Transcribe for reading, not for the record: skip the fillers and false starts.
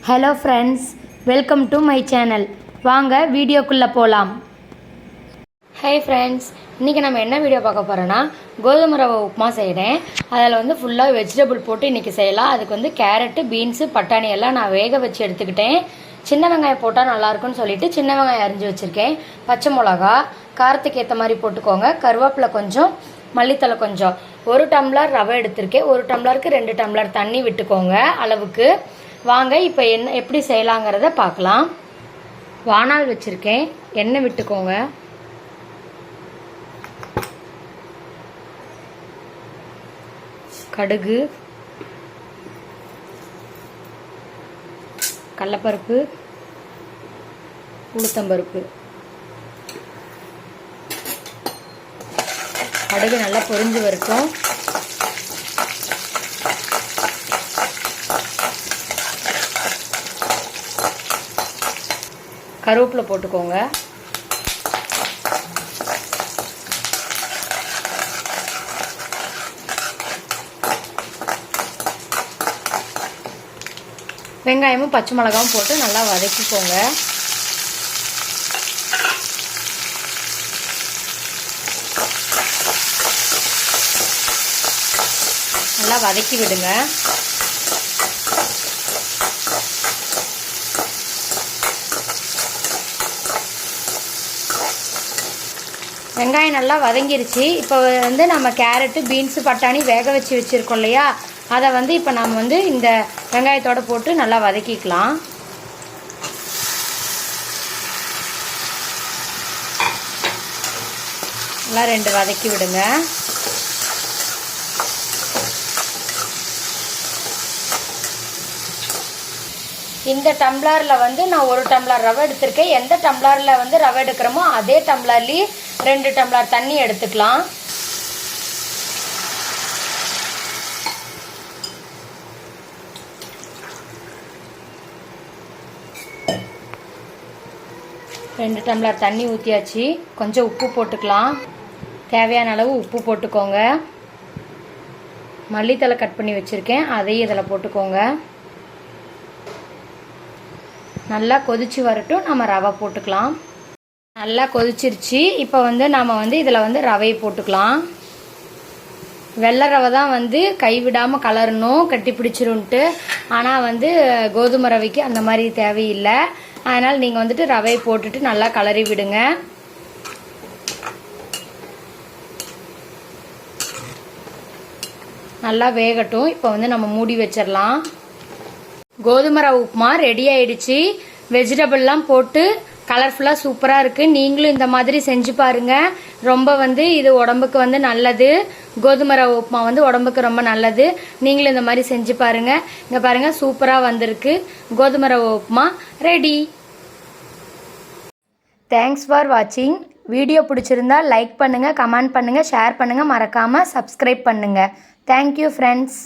Hello friends, welcome to my channel. வாங்க வீடியோக்குள்ளே போகலாம். ஹே ஃப்ரெண்ட்ஸ், இன்றைக்கி நம்ம என்ன வீடியோ பார்க்க போகிறோன்னா கோதுமை ரவை உப்புமா செய்கிறேன். அதில் வந்து ஃபுல்லாக வெஜிடபிள் போட்டு இன்றைக்கி செய்யலாம். அதுக்கு வந்து கேரட்டு, பீன்ஸு, பட்டாணி எல்லாம் நான் வேக வச்சு எடுத்துக்கிட்டேன். சின்ன வெங்காயம் போட்டால் நல்லாயிருக்குன்னு சொல்லிட்டு சின்ன வெங்காயம் அரிஞ்சு வச்சுருக்கேன். பச்சை மிளகா காரத்துக்கு ஏற்ற மாதிரி போட்டுக்கோங்க. கருவேப்பிலை கொஞ்சம், மல்லித்தலை கொஞ்சம். 1 டம்ளர் ரவை எடுத்திருக்கேன். 1 டம்ளருக்கு 2 டம்ளர் தண்ணி விட்டுக்கோங்க அளவுக்கு. வாங்க இப்போ எப்படி செய்யலாங்கிறத பார்க்கலாம். வாணல் வச்சுருக்கேன். எண்ணெய் விட்டுக்கோங்க. கடுகு, கடலைப்பருப்பு, உளுத்தம்பருப்பு. கடுகு நல்லா பொரிஞ்சு வரட்டும். கருவேப்பிலை போட்டுக்கோங்க. வெங்காயமும் பச்சை மிளகாவும் போட்டு நல்லா வதக்கிக்கோங்க. நல்லா வதக்கி விடுங்க. வெங்காயம் நல்லா வதங்கிருச்சு. இப்போ வந்து நம்ம கேரட்டு, பீன்ஸு, பட்டாணி வேக வச்சு வச்சுருக்கோம் இல்லையா, அதை வந்து இப்போ நம்ம வந்து இந்த வெங்காயத்தோடு போட்டு நல்லா வதக்கிக்கலாம். நல்லா 2 வதக்கி விடுங்க. இந்த டம்ளரில் வந்து நான் 1 டம்ளர் ரவை எடுத்திருக்கேன். எந்த டம்ளரில் வந்து ரவை எடுக்கிறோமோ அதே டம்ளர்லேயே 2 டம்ளர் தண்ணி எடுத்துக்கலாம். ரெண்டு டம்ளர் தண்ணி ஊற்றியாச்சு. கொஞ்சம் உப்பு போட்டுக்கலாம். தேவையான அளவு உப்பு போட்டுக்கோங்க. மல்லித்தலை கட் பண்ணி வச்சுருக்கேன், அதையும் இதில் போட்டுக்கோங்க. நல்லா கொதிச்சு வரட்டும். நம்ம ரவை போட்டுக்கலாம். நல்லா கொதிச்சிருச்சு. இப்போ வந்து நம்ம வந்து இதில் வந்து ரவையை போட்டுக்கலாம். வெள்ளை ரவை தான் வந்து கைவிடாமல் கலரணும், கட்டி பிடிச்சிருன்ட்டு. ஆனால் வந்து கோதுமை ரவைக்கு அந்த மாதிரி தேவையில்லை. அதனால் நீங்கள் வந்துட்டு ரவையை போட்டுட்டு நல்லா கலரி விடுங்க. நல்லா வேகட்டும். இப்போ வந்து நம்ம மூடி வச்சிடலாம். கோதுமை ரவை உப்புமா ரெடி ஆயிடுச்சு. வெஜிடபிள்லாம் போட்டு கலர்ஃபுல்லாக சூப்பராக இருக்குது. நீங்களும் இந்த மாதிரி செஞ்சு பாருங்கள். ரொம்ப வந்து இது உடம்புக்கு வந்து நல்லது. கோதுமை ரவை உப்புமா வந்து உடம்புக்கு ரொம்ப நல்லது. நீங்களும் இந்த மாதிரி செஞ்சு பாருங்கள். இங்கே பாருங்கள், சூப்பராக வந்திருக்கு. கோதுமை ரவை உப்புமா ரெடி. தேங்க்ஸ் ஃபார் வாட்சிங். வீடியோ பிடிச்சிருந்தா லைக் பண்ணுங்கள், கமெண்ட் பண்ணுங்கள், ஷேர் பண்ணுங்கள். மறக்காமல் சப்ஸ்கிரைப் பண்ணுங்கள். Thank you friends.